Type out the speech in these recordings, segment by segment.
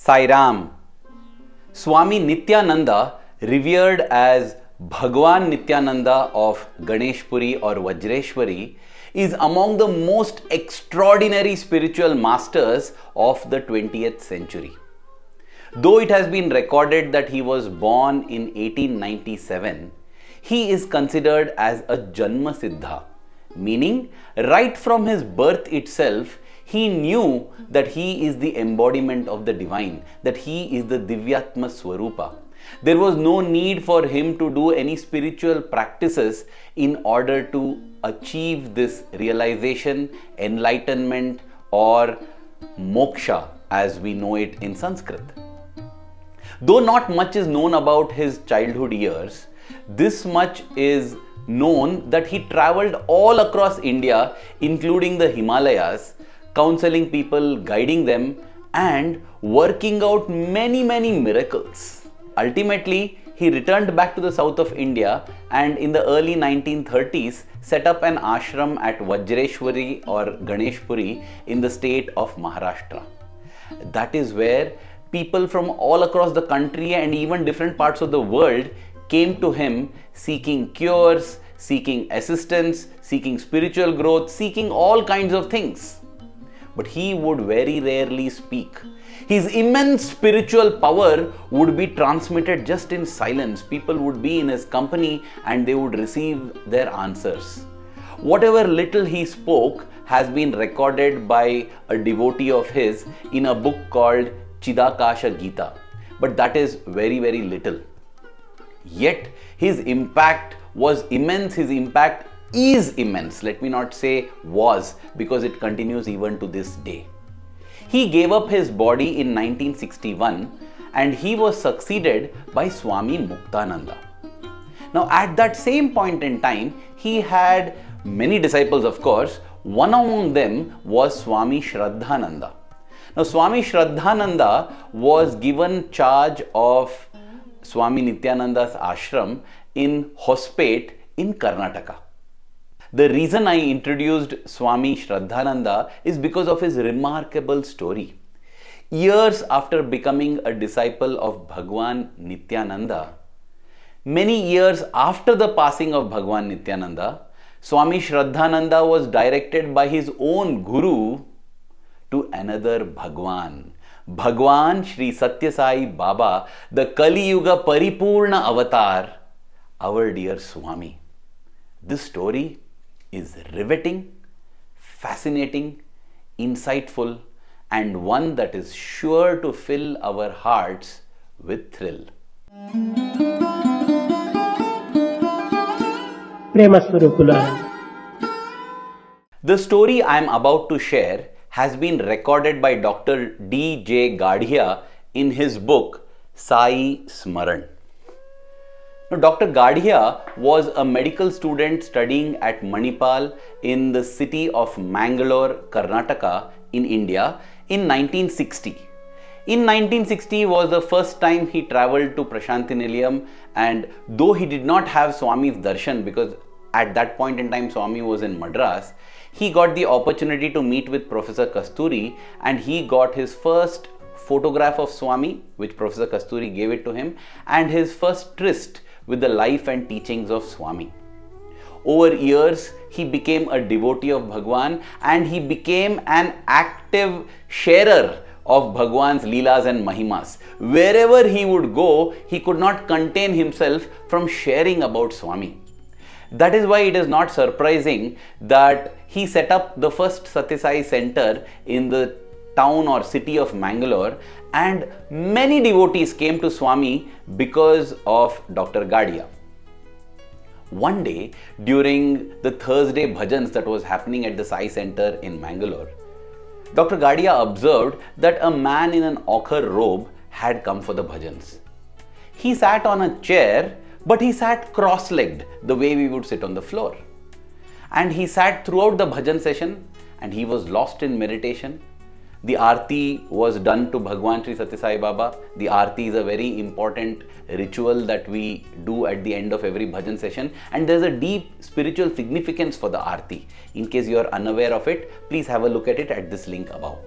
Sai Ram. Swami Nityananda, revered as Bhagavan Nityananda of Ganeshpuri or Vajreshwari, is among the most extraordinary spiritual masters of the 20th century. Though it has been recorded that he was born in 1897, he is considered as a Janma Siddha, meaning right from his birth itself, he knew that he is the embodiment of the divine, that he is the Divyatma Swarupa. There was no need for him to do any spiritual practices in order to achieve this realization, enlightenment, or moksha as we know it in Sanskrit. Though not much is known about his childhood years, this much is known that he traveled all across India, including the Himalayas, counseling people, guiding them, and working out many miracles. Ultimately, he returned back to the south of India and in the early 1930s set up an ashram at Vajreshwari or Ganeshpuri in the state of Maharashtra. That is where people from all across the country and even different parts of the world came to him seeking cures, seeking assistance, seeking spiritual growth, seeking all kinds of things. But he would very rarely speak. His immense spiritual power would be transmitted just in silence. People would be in his company and they would receive their answers. Whatever little he spoke has been recorded by a devotee of his in a book called Chidakasha Gita. But that is very little. Yet his impact was immense. His impact is immense. Let me not say was, because it continues even to this day. He gave up his body in 1961 and he was succeeded by Swami Muktananda. Now at that same point in time, he had many disciples, of course. One among them was Swami Shradhananda. Now Swami Shradhananda was given charge of Swami Nityananda's ashram in Hospet in Karnataka. The reason I introduced Swami Shradhananda is because of his remarkable story. Years after becoming a disciple of Bhagwan Nityananda, many years after the passing of Bhagwan Nityananda, Swami Shradhananda was directed by his own guru to another Bhagwan. Bhagwan Shri Sathya Sai Baba, the Kali Yuga Paripurna Avatar, our dear Swami. This story is riveting, fascinating, insightful, and one that is sure to fill our hearts with thrill. The story I am about to share has been recorded by Dr. D.J. Gadhia in his book Sai Smaran. Now, Dr. Gadhia was a medical student studying at Manipal in the city of Mangalore, Karnataka in India in 1960. In 1960 was the first time he travelled to Prashantinilayam, and though he did not have Swami's darshan because at that point in time Swami was in Madras, he got the opportunity to meet with Professor Kasturi and he got his first photograph of Swami, which Professor Kasturi gave it to him, and his first tryst with the life and teachings of Swami. Over years, he became a devotee of Bhagwan and he became an active sharer of Bhagwan's Leelas and Mahimas. Wherever he would go, he could not contain himself from sharing about Swami. That is why it is not surprising that he set up the first Sathya Sai center in the town or city of Mangalore, and many devotees came to Swami because of Dr. Gadhia. One day, during the Thursday bhajans that was happening at the Sai Center in Mangalore, Dr. Gadhia observed that a man in an ochre robe had come for the bhajans. He sat on a chair, but he sat cross-legged, the way we would sit on the floor. And he sat throughout the bhajan session and he was lost in meditation. The Aarti was done to Bhagwan Shri Sathya Sai Baba. The Aarti is a very important ritual that we do at the end of every bhajan session, and there is a deep spiritual significance for the Aarti. In case you are unaware of it, please have a look at it at this link above.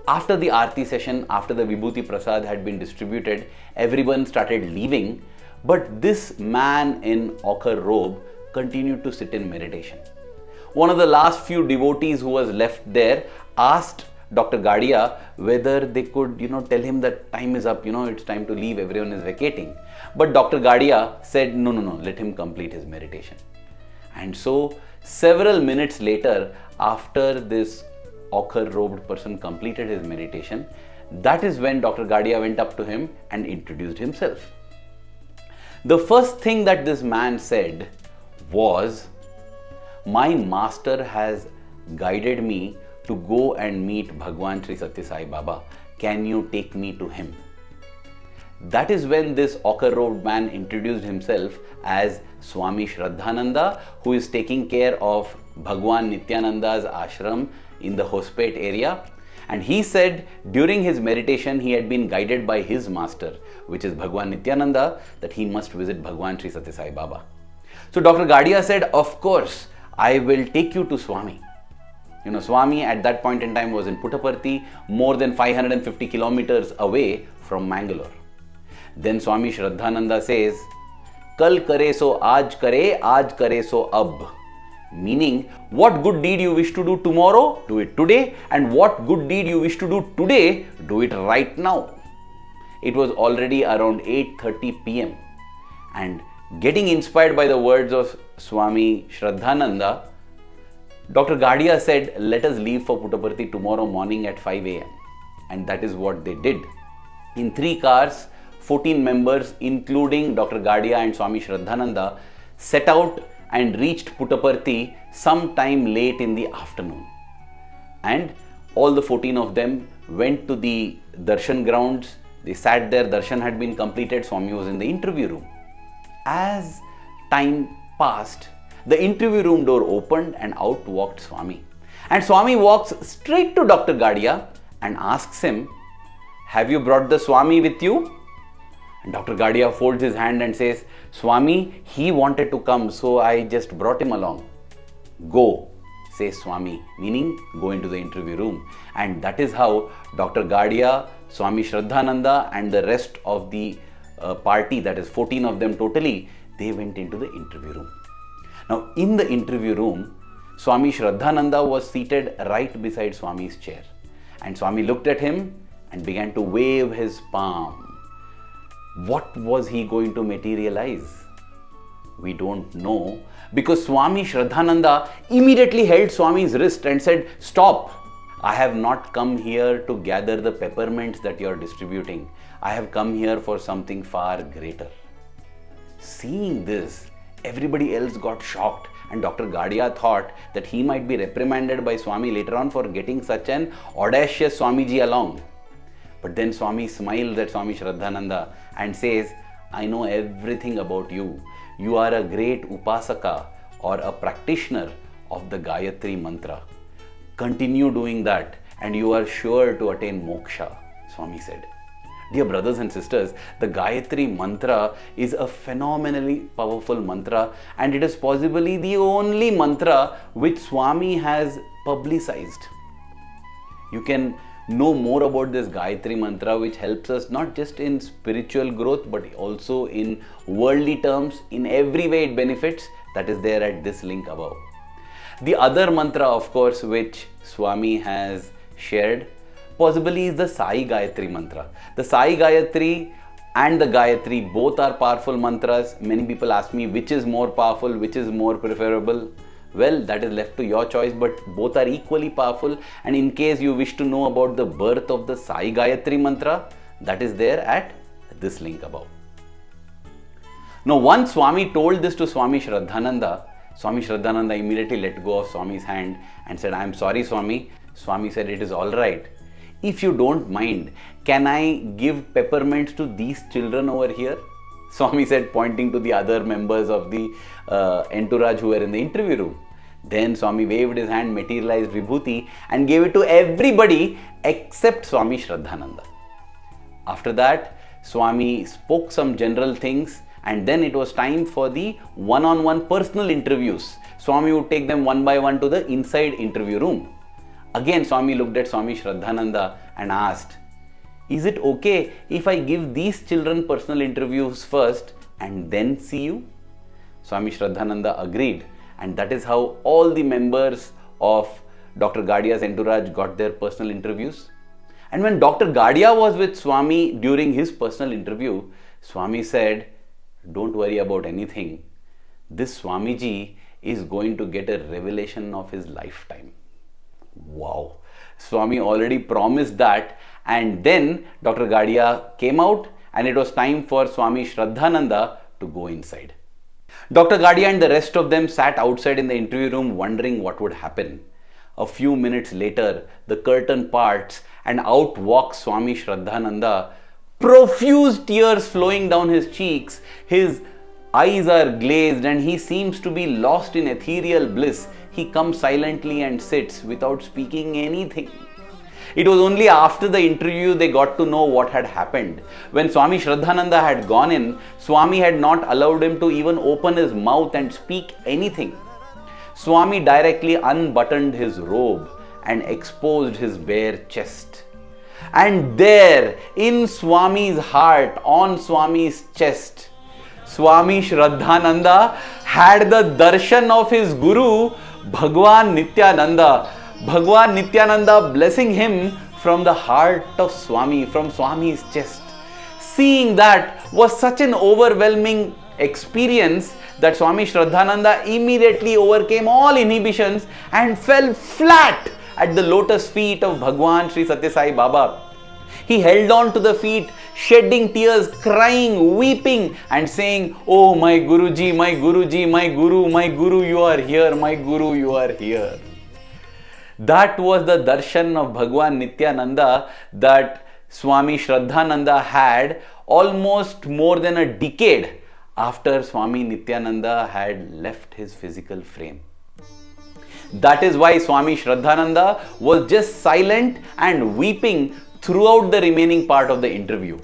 After the Aarti session, after the Vibhuti Prasad had been distributed, everyone started leaving, but this man in ochre robe continued to sit in meditation. One of the last few devotees who was left there asked Dr. Gadhia whether they could, tell him that time is up, it's time to leave, everyone is vacating. But Dr. Gadhia said, no, let him complete his meditation. And so, several minutes later, after this ochre-robed person completed his meditation, that is when Dr. Gadhia went up to him and introduced himself. The first thing that this man said was, "My master has guided me to go and meet Bhagwan Sri Sathya Sai Baba. Can you take me to him?" That is when this ochre-robed man introduced himself as Swami Shradhananda, who is taking care of Bhagavan Nityananda's ashram in the Hospet area. And he said during his meditation he had been guided by his master, which is Bhagavan Nityananda, that he must visit Bhagwan Sri Sathya Sai Baba. So Dr. Gadhia said, "Of course, I will take you to Swami." Swami at that point in time was in Puttaparthi, more than 550 kilometers away from Mangalore. Then Swami Shradhananda says, "Kal kare so aaj kare so ab." Meaning, what good deed you wish to do tomorrow, do it today, and what good deed you wish to do today, do it right now. It was already around 8:30 p.m. and getting inspired by the words of Swami Shradhananda, Dr. Gadhia said, "Let us leave for Puttaparthi tomorrow morning at 5 a.m. And that is what they did. In 3 cars, 14 members, including Dr. Gadhia and Swami Shradhananda, set out and reached Puttaparthi sometime late in the afternoon. And all the 14 of them went to the darshan grounds. They sat there, darshan had been completed, Swami was in the interview room. As time passed, the interview room door opened and out walked Swami. And Swami walks straight to Dr. Gadhia and asks him, "Have you brought the Swami with you?" And Dr. Gadhia folds his hand and says, "Swami, he wanted to come, so I just brought him along." "Go," says Swami, meaning go into the interview room. And that is how Dr. Gadhia, Swami Shradhananda and the rest of the party, that is 14 of them totally, they went into the interview room. Now in the interview room, Swami Shradhananda was seated right beside Swami's chair. And Swami looked at him and began to wave his palm. What was he going to materialize? We don't know, because Swami Shradhananda immediately held Swami's wrist and said, "Stop! I have not come here to gather the peppermints that you are distributing. I have come here for something far greater." Seeing this, everybody else got shocked, and Dr. Gadhia thought that he might be reprimanded by Swami later on for getting such an audacious Swamiji along. But then Swami smiles at Swami Shradhananda and says, "I know everything about you. You are a great upasaka or a practitioner of the Gayatri mantra. Continue doing that and you are sure to attain moksha," Swami said. Dear brothers and sisters, the Gayatri mantra is a phenomenally powerful mantra, and it is possibly the only mantra which Swami has publicized. You can know more about this Gayatri mantra, which helps us not just in spiritual growth but also in worldly terms. In every way it benefits. That is there at this link above. The other mantra, of course, which Swami has shared possibly is the Sai Gayatri mantra. The Sai Gayatri and the Gayatri both are powerful mantras. Many people ask me which is more powerful, which is more preferable. Well, that is left to your choice, but both are equally powerful. And in case you wish to know about the birth of the Sai Gayatri mantra, that is there at this link above. Now, once Swami told this to Swami Shradhananda, Swami Shradhananda immediately let go of Swami's hand and said, "I am sorry, Swami." Swami said, "It is all right. If you don't mind, can I give peppermints to these children over here?" Swami said, pointing to the other members of the entourage who were in the interview room. Then Swami waved his hand, materialized Vibhuti and gave it to everybody except Swami Shradhananda. After that, Swami spoke some general things, and then it was time for the one-on-one personal interviews. Swami would take them one by one to the inside interview room. Again, Swami looked at Swami Shradhananda and asked, "Is it okay if I give these children personal interviews first and then see you?" Swami Shradhananda agreed, and that is how all the members of Dr. Gadhia's entourage got their personal interviews. And when Dr. Gadhia was with Swami during his personal interview, Swami said, "Don't worry about anything. This Swamiji is going to get a revelation of his lifetime." Wow. Swami already promised that, and then Dr. Gadhia came out and it was time for Swami Shradhananda to go inside. Dr. Gadhia and the rest of them sat outside in the interview room wondering what would happen. A few minutes later, the curtain parts and out walks Swami Shradhananda, profuse tears flowing down his cheeks. His eyes are glazed and he seems to be lost in ethereal bliss. He comes silently and sits without speaking anything. It was only after the interview they got to know what had happened. When Swami Shradhananda had gone in, Swami had not allowed him to even open his mouth and speak anything. Swami directly unbuttoned his robe and exposed his bare chest. And there, in Swami's heart, on Swami's chest, Swami Shradhananda had the darshan of his Guru, Bhagavan Nityananda. Bhagwan Nityananda blessing him from the heart of Swami, from Swami's chest. Seeing that was such an overwhelming experience that Swami Shradhananda immediately overcame all inhibitions and fell flat at the lotus feet of Bhagwan Sri Sathya Sai Baba. He held on to the feet, shedding tears, crying, weeping and saying, "Oh my Guruji, my Guruji, my Guru, you are here, my Guru, you are here." That was the darshan of Bhagwan Nityananda that Swami Shradhananda had almost more than a decade after Swami Nityananda had left his physical frame. That is why Swami Shradhananda was just silent and weeping throughout the remaining part of the interview.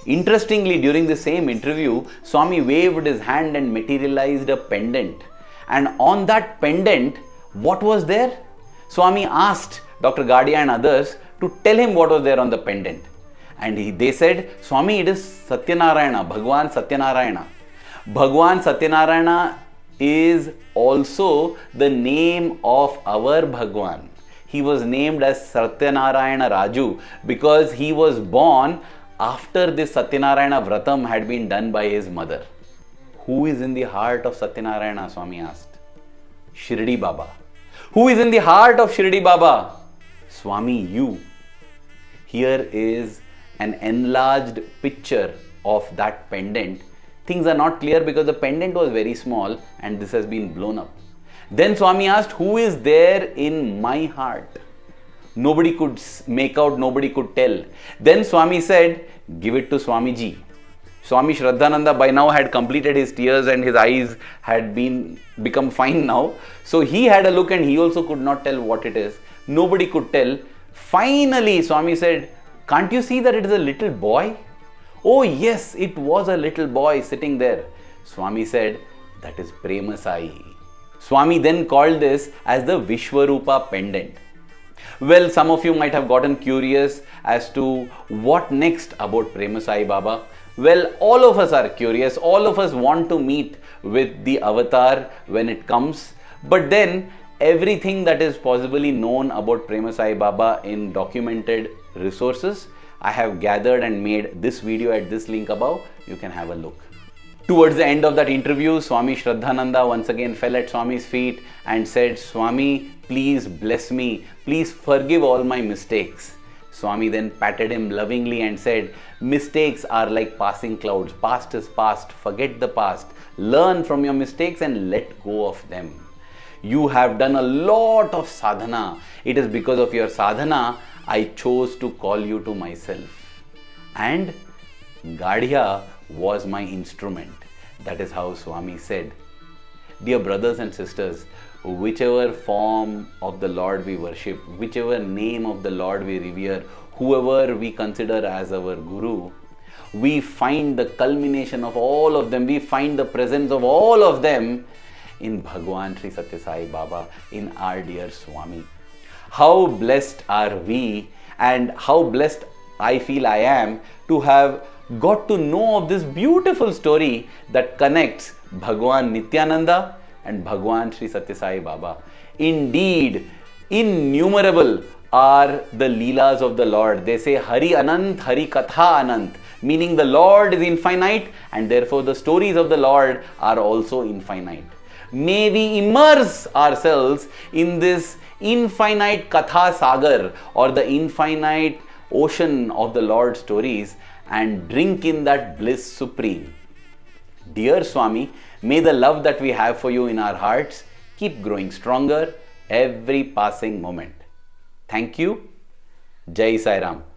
Interestingly, during the same interview, Swami waved his hand and materialized a pendant. And on that pendant, what was there? Swami asked Dr. Gadhia and others to tell him what was there on the pendant. And they said, "Swami, it is Satyanarayana, Bhagwan Satyanarayana." Bhagwan Satyanarayana is also the name of our Bhagwan. He was named as Satyanarayana Raju because he was born after this Satyanarayana Vratam had been done by his mother. Who is in the heart of Satyanarayana? Swami asked. Shirdi Baba. Who is in the heart of Shirdi Baba? Swami, you. Here is an enlarged picture of that pendant. Things are not clear because the pendant was very small and this has been blown up. Then Swami asked, "Who is there in my heart?" Nobody could make out, nobody could tell. Then Swami said, "Give it to Swamiji." Swami Shradhananda by now had completed his tears and his eyes had become fine now. So he had a look and he also could not tell what it is. Nobody could tell. Finally, Swami said, "Can't you see that it is a little boy?" "Oh yes, it was a little boy sitting there." Swami said, "That is Prema Sai." Swami then called this as the Vishwarupa pendant. Well, some of you might have gotten curious as to what next about Prema Sai Baba. Well, all of us are curious. All of us want to meet with the avatar when it comes. But then everything that is possibly known about Prema Sai Baba in documented resources, I have gathered and made this video at this link above. You can have a look. Towards the end of that interview, Swami Shradhananda once again fell at Swami's feet and said, "Swami, please bless me. Please forgive all my mistakes." Swami then patted him lovingly and said, "Mistakes are like passing clouds. Past is past. Forget the past. Learn from your mistakes and let go of them. You have done a lot of sadhana. It is because of your sadhana I chose to call you to myself. And Gadhia was my instrument." That is how Swami said. Dear brothers and sisters, whichever form of the Lord we worship, whichever name of the Lord we revere, whoever we consider as our Guru, we find the culmination of all of them, we find the presence of all of them in Bhagwan Sri Sathya Sai Baba, in our dear Swami. How blessed are we, and how blessed I feel I am to have got to know of this beautiful story that connects Bhagavan Nityananda and Bhagwan Sri Sathya Sai Baba. Indeed, innumerable are the Leelas of the Lord. They say Hari Anant, Hari Katha Anant, meaning the Lord is infinite and therefore the stories of the Lord are also infinite. May we immerse ourselves in this infinite Katha Sagar, or the infinite ocean of the Lord's stories, and drink in that bliss supreme. Dear Swami, may the love that we have for you in our hearts keep growing stronger every passing moment. Thank you. Jai Sai Ram.